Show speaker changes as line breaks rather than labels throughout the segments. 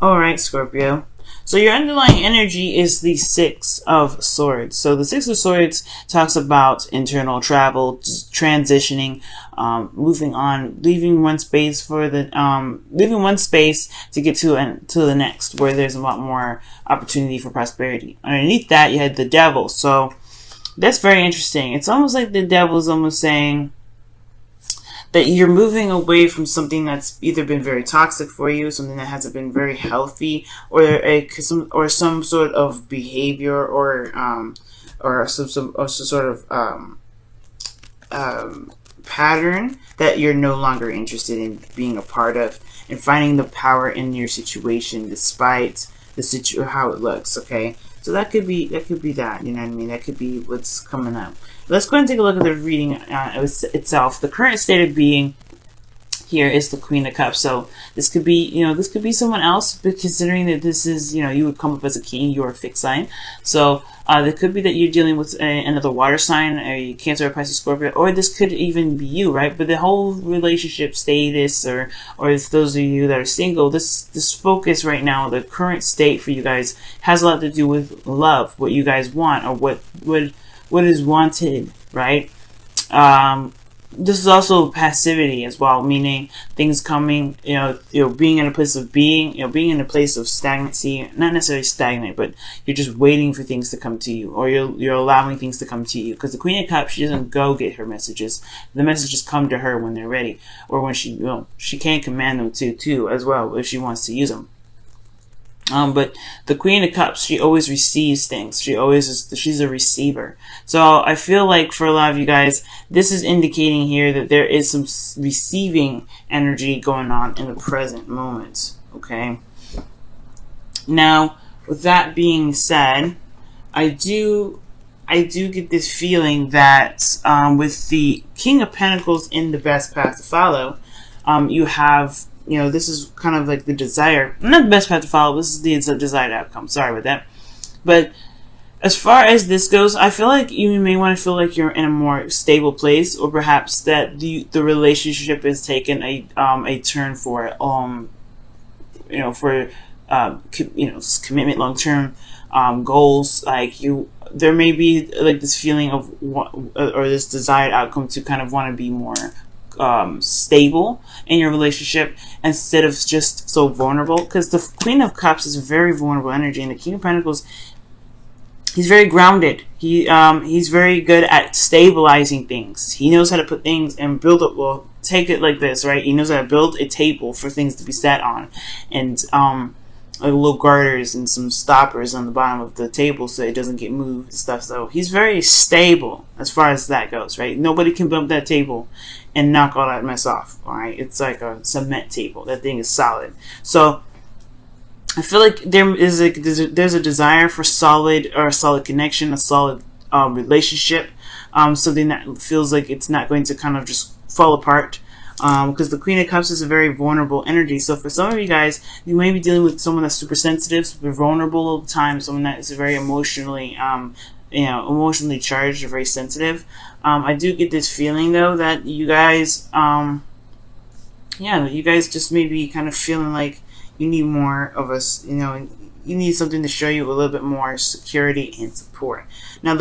Alright, Scorpio. So your underlying energy is the Six of Swords. So the Six of Swords talks about internal travel, transitioning, moving on, leaving one space for leaving one space to get to the next, where there's a lot more opportunity for prosperity. Underneath that, you had the Devil. So that's very interesting. It's almost like the Devil is almost saying that you're moving away from something that's either been very toxic for you, something that hasn't been very healthy, or some sort of behavior, or some sort of pattern that you're no longer interested in being a part of, and finding the power in your situation despite how it looks. Okay, so that could be that. You know what I mean? That could be what's coming up. Let's go ahead and take a look at the reading itself. The current state of being here is the Queen of Cups. So this could be someone else, but considering that this is, you would come up as a king, you're a fixed sign. So it could be that you're dealing with another water sign, a Cancer, or Pisces, Scorpio, or this could even be you, right? But the whole relationship status, or if those of you that are single, this focus right now, the current state for you guys, has a lot to do with love, what you guys want, or what is wanted, right? This is also passivity as well, meaning things coming, being in a place of being in a place of stagnancy, not necessarily stagnant, but you're just waiting for things to come to you, or you're allowing things to come to you. Because the Queen of Cups, she doesn't go get her messages. The messages come to her when they're ready, or when she can command them too, as well, if she wants to use them. But the Queen of Cups, she always receives things. She's a receiver. So I feel like for a lot of you guys, this is indicating here that there is some receiving energy going on in the present moment. Okay. Now, with that being said, I do get this feeling that with the King of Pentacles in the best path to follow, you have, this is kind of like the desire, not the best path to follow, this is the desired outcome. Sorry about that. But as far as this goes, I feel like you may want to feel like you're in a more stable place, or perhaps that the relationship has taken a turn for commitment, long-term goals. Like there may be like this feeling of or this desired outcome to kind of want to be more stable in your relationship instead of just so vulnerable, because the Queen of Cups is a very vulnerable energy, and the King of Pentacles, he's very grounded. He's very good at stabilizing things. He knows how to put things and build up. Well, take it like this, right? He knows how to build a table for things to be sat on, and like little garters and some stoppers on the bottom of the table so it doesn't get moved and stuff. So he's very stable as far as that goes, right? Nobody can bump that table and knock all that mess off. All right, it's like a cement table. That thing is solid. So I feel like there's a desire for a solid connection, a solid relationship, something that feels like it's not going to kind of just fall apart. Because the Queen of Cups is a very vulnerable energy. So for some of you guys, you may be dealing with someone that's super sensitive, super vulnerable all the time, someone that is very emotionally, emotionally charged or very sensitive. I do get this feeling though that you guys, you guys just may be kind of feeling like you need more of us, you need something to show you a little bit more security and support. Now,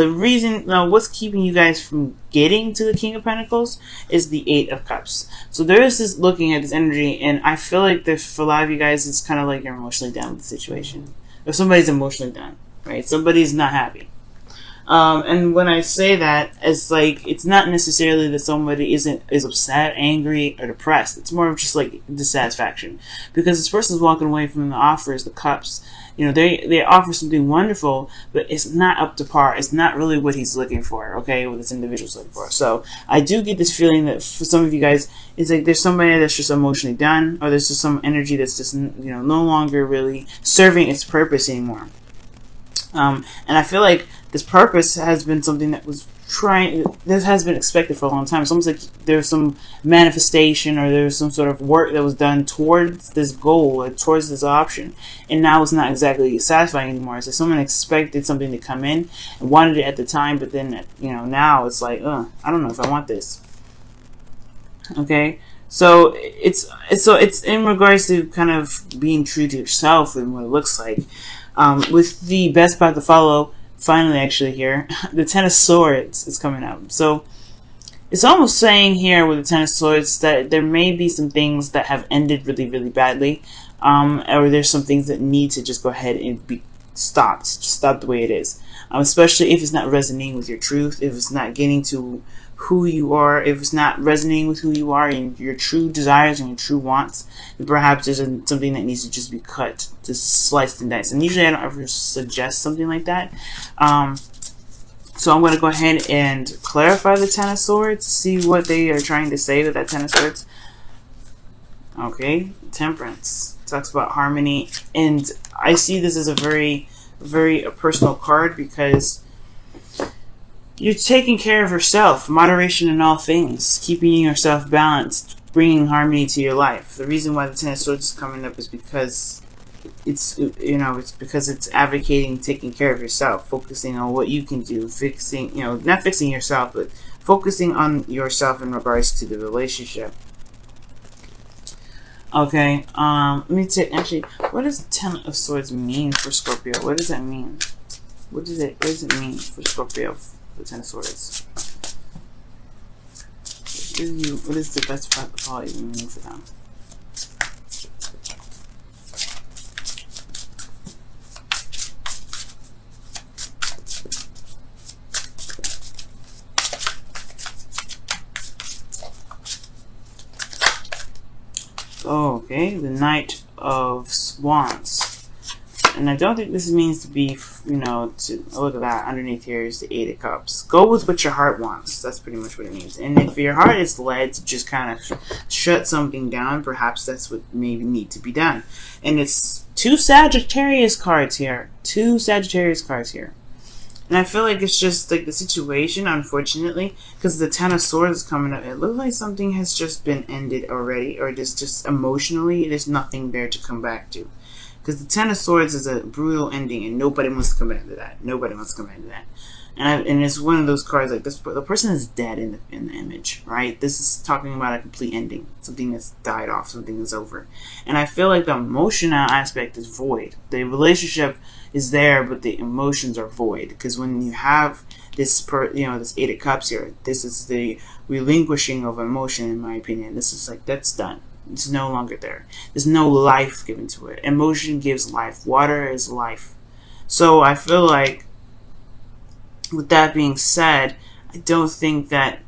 what's keeping you guys from getting to the King of Pentacles is the Eight of Cups. So there is this looking at this energy, and I feel like for a lot of you guys, it's kind of like you're emotionally down with the situation. Or somebody's emotionally down, right? Somebody's not happy. And when I say that, it's not necessarily that somebody is upset, angry, or depressed. It's more of just like dissatisfaction, because this person's walking away from the offers, the cups. They offer something wonderful, but it's not up to par. It's not really what he's looking for. Okay, what this individual's looking for. So I do get this feeling that for some of you guys, it's like there's somebody that's just emotionally done, or there's just some energy that's just no longer really serving its purpose anymore. And I feel like this purpose has been something that has been expected for a long time. It's almost like there's some manifestation, or there's some sort of work that was done towards this goal, or towards this option, and now it's not exactly satisfying anymore. It's like someone expected something to come in and wanted it at the time, but then now it's like, I don't know if I want this. Okay,
So it's in regards to kind of being true to yourself and what it looks like. With the best path to follow, finally actually here, the Ten of Swords is coming up. So it's almost saying here with the Ten of Swords that there may be some things that have ended really, really badly, or there's some things that need to just go ahead and be stopped, stop the way it is. Especially if it's not resonating with your truth, if it's not getting to who you are, if it's not resonating with who you are and your true desires and your true wants, then perhaps there's something that needs to just be cut, just sliced and diced. And usually I don't ever suggest something like that. So I'm going to go ahead and clarify the Ten of Swords, see what they are trying to say with that Ten of Swords. Okay, Temperance talks about harmony, and I see this as a very, very personal card because you're taking care of yourself, moderation in all things, keeping yourself balanced, bringing harmony to your life. The reason why the Ten of Swords is coming up is because it's because it's advocating taking care of yourself, focusing on what you can do, fixing, not fixing yourself, but focusing on yourself in regards to the relationship. Okay, let me take, actually, what does Ten of Swords mean for Scorpio? What does that mean? What does it mean for Scorpio, the Ten of Swords? What is the best path to follow even mean for them? Oh, okay, the Knight of Wands. And I don't think this means to be, to look at that. Underneath here is the Eight of Cups. Go with what your heart wants. That's pretty much what it means. And if your heart is led to just kind of shut something down, perhaps that's what maybe need to be done. And it's two Sagittarius cards here. And I feel like it's just like the situation, unfortunately, because the Ten of Swords is coming up. It looks like something has just been ended already, or just emotionally, there's nothing there to come back to. Because the Ten of Swords is a brutal ending, and nobody wants to come back to that. And it's one of those cards like this. The person is dead in the image, right? This is talking about a complete ending, something that's died off, something that's over. And I feel like the emotional aspect is void. The relationship is there, but the emotions are void. Because when you have this, this Eight of Cups here, this is the relinquishing of emotion. In my opinion, this is like that's done. It's no longer there. There's no life given to it. Emotion gives life. Water is life. So I feel like, with that being said, I don't think that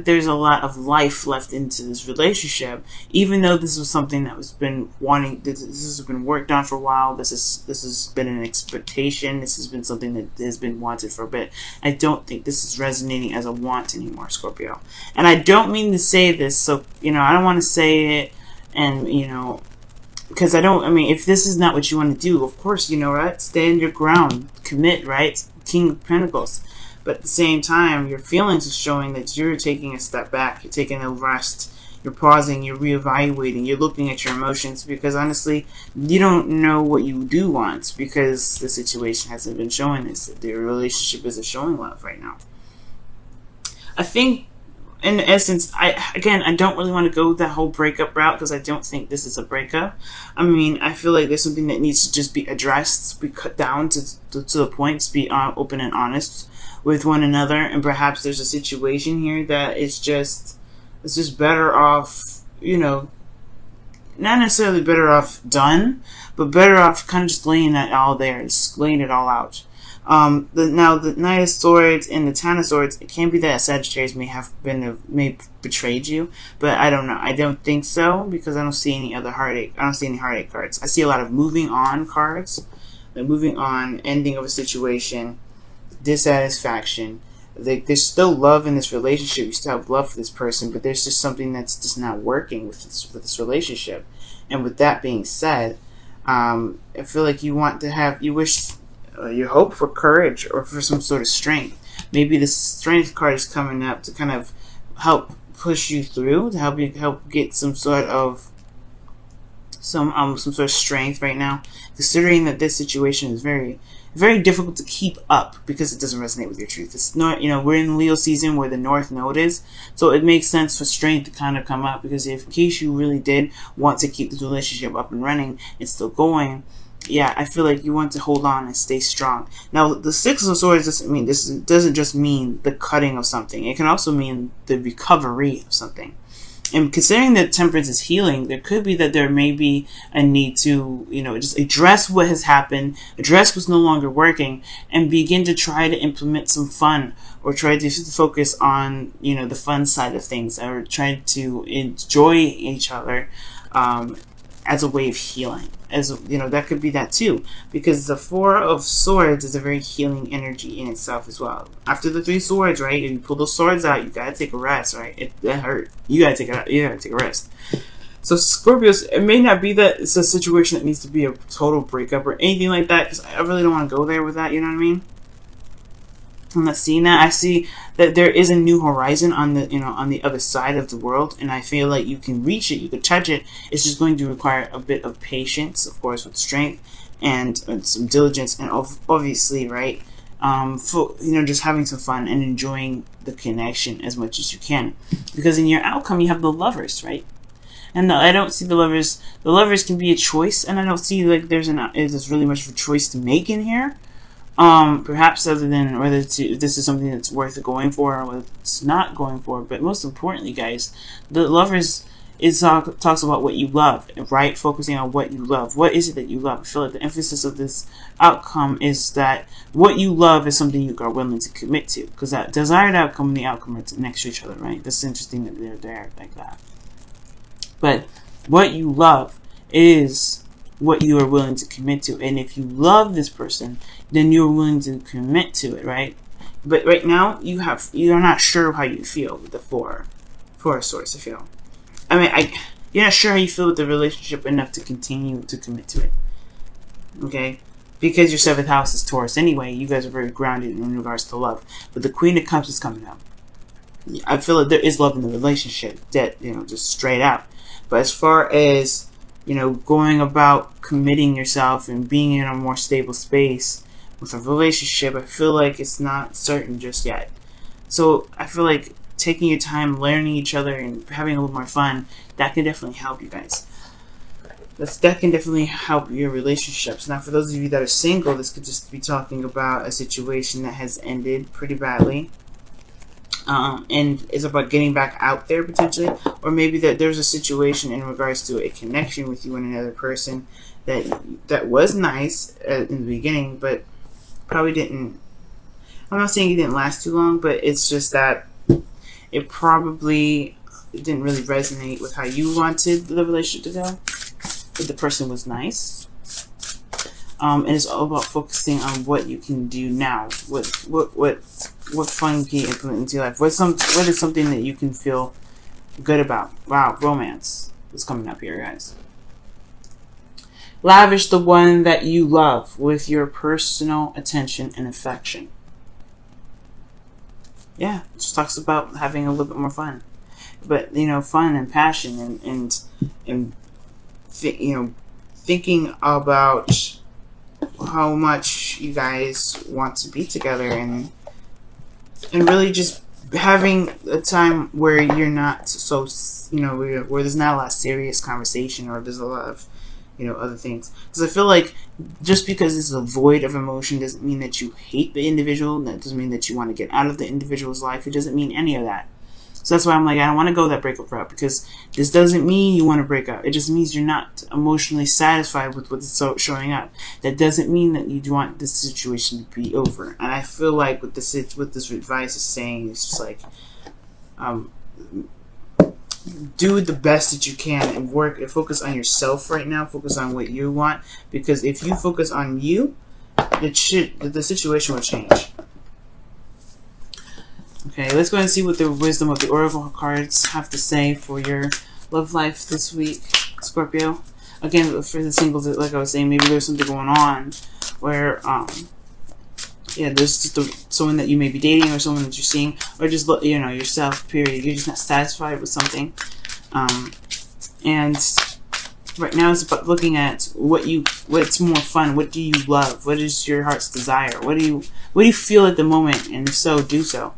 there's a lot of life left into this relationship, even though this was something that this has been worked on for a while. This has been an expectation. This has been something that has been wanted for a bit. I don't think this is resonating as a want anymore, Scorpio. And I don't mean to say this, so I don't want to say it, and because if this is not what you want to do, of course, right? Stand your ground. Commit, right? King of Pentacles. But at the same time, your feelings are showing that you're taking a step back. You're taking a rest. You're pausing. You're reevaluating. You're looking at your emotions because, honestly, you don't know what you do want because the situation hasn't been showing this. The relationship isn't showing love right now. I think, in essence, I don't really want to go that whole breakup route because I don't think this is a breakup. I feel like there's something that needs to just be addressed, be cut down to the point, to be open and honest with one another. And perhaps there's a situation here that it's just better off, not necessarily better off done, but better off kind of just laying that all there, just laying it all out. Now the Knight of Swords and the Ten of Swords, it can be that Sagittarius may betrayed you, but I don't know. I don't think so because I don't see any other heartache. I don't see any heartache cards. I see a lot of moving on cards, like moving on, ending of a situation, dissatisfaction. There's still love in this relationship. You still have love for this person, but there's just something that's just not working with this relationship. And with that being said, I feel like you hope for courage or for some sort of strength. Maybe the strength card is coming up to kind of help push you through, to help get some sort of strength right now. Considering that this situation is very very difficult to keep up because it doesn't resonate with your truth. It's not, we're in Leo season where the North Node is, so it makes sense for strength to kind of come up, because if in case you really did want to keep this relationship up and running and still going, yeah, I feel like you want to hold on and stay strong. Now, the Six of Swords doesn't just mean the cutting of something. It can also mean the recovery of something. And considering that Temperance is healing, there could be that there may be a need to, just address what has happened, address what's no longer working, and begin to try to implement some fun, or try to focus on, the fun side of things, or try to enjoy each other as a way of healing. That could be that too, because the Four of Swords is a very healing energy in itself as well. After the Three Swords, right, if you pull those swords out, you gotta take a rest, right? That hurt. You gotta take a rest. So Scorpios, it may not be that it's a situation that needs to be a total breakup or anything like that, because I really don't want to go there with that, you know what I mean? I'm not seeing that. I see that there is a new horizon on the other side of the world, and I feel like you can reach it, you can touch it. It's just going to require a bit of patience, of course, with strength and some diligence, and obviously, right, just having some fun and enjoying the connection as much as you can, because in your outcome you have the Lovers, right? And I don't see the Lovers. The Lovers can be a choice, and I don't see like there's really much of a choice to make in here. Perhaps other than whether this is something that's worth going for or whether it's not going for. But most importantly, guys, the Lovers talks about what you love, right? Focusing on what you love. What is it that you love? I feel like the emphasis of this outcome is that what you love is something you are willing to commit to, because that desired outcome and the outcome are next to each other, right? That's interesting that they're there like that. But what you love is what you are willing to commit to, and if you love this person, then you're willing to commit to it, right? But right now you're not sure how you feel with the Four of Swords. I feel, you're not sure how you feel with the relationship enough to continue to commit to it. Okay, because your 7th house is Taurus anyway. You guys are very grounded in regards to love, but the Queen of Cups is coming up. I feel like there is love in the relationship, that just straight out. But as far as going about committing yourself and being in a more stable space with a relationship, I feel like it's not certain just yet. So I feel like taking your time, learning each other, and having a little more fun, that can definitely help you guys. That can definitely help your relationships. Now, for those of you that are single, this could just be talking about a situation that has ended pretty badly. And it's about getting back out there potentially, or maybe that there's a situation in regards to a connection with you and another person that was nice in the beginning, but probably didn't. I'm not saying it didn't last too long, but it's just that it probably didn't really resonate with how you wanted the relationship to go. But the person was nice. And it's all about focusing on what you can do now. What fun can you implement into your life? What is something that you can feel good about? Wow, romance is coming up here, guys. Lavish the one that you love with your personal attention and affection. Yeah, it just talks about having a little bit more fun. But, fun and passion and thinking about how much you guys want to be together, and really just having a time where you're not so where there's not a lot of serious conversation, or there's a lot of other things, because I feel like just because it's a void of emotion doesn't mean that you hate the individual. That doesn't mean that you want to get out of the individual's life. It doesn't mean any of that. So that's why I'm like, I don't want to go that breakup route, because this doesn't mean you want to break up. It just means you're not emotionally satisfied with what's showing up. That doesn't mean that you want this situation to be over. And I feel like what this advice is saying is just like, do the best that you can and work and focus on yourself right now. Focus on what you want, because if you focus on you, the situation will change. Okay, let's go ahead and see what the wisdom of the Oracle cards have to say for your love life this week, Scorpio. Again, for the singles, like I was saying, maybe there's something going on where, there's just someone that you may be dating, or someone that you're seeing, or just, yourself, period. You're just not satisfied with something. And Right now, it's about looking at what's more fun. What do you love? What is your heart's desire? What do you feel at the moment? And if so, do so.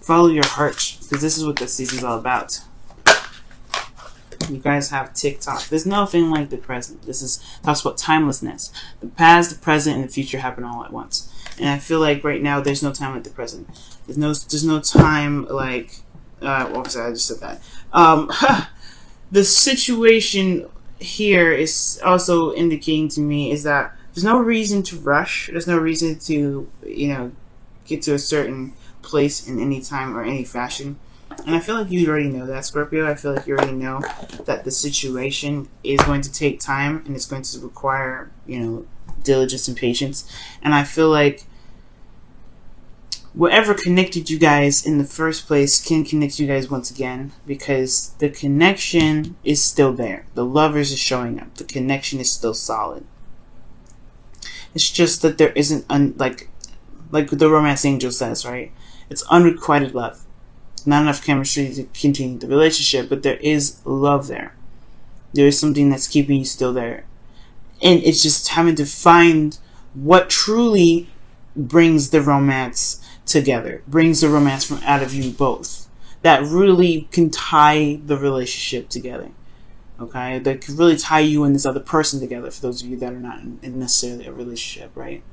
Follow your heart, because this is what this season is all about. You guys have TikTok. There's nothing like the present. Talks about timelessness. The past, the present, and the future happen all at once. And I feel like right now there's no time like the present. There's no time like. What was I just said that. The situation here is also indicating to me is that there's no reason to rush. There's no reason to get to a certain place in any time or any fashion. And I feel like you already know that, Scorpio. I feel like you already know that the situation is going to take time and it's going to require, diligence and patience. And I feel like whatever connected you guys in the first place can connect you guys once again, because the connection is still there. The lovers is showing up. The connection is still solid. It's just that there isn't, like the romance angel says, right? It's unrequited love. Not enough chemistry to continue the relationship, but there is love there. There is something that's keeping you still there. And it's just having to find what truly brings the romance together, brings the romance from out of you both. That really can tie the relationship together. Okay? That can really tie you and this other person together, for those of you that are not in necessarily a relationship, right?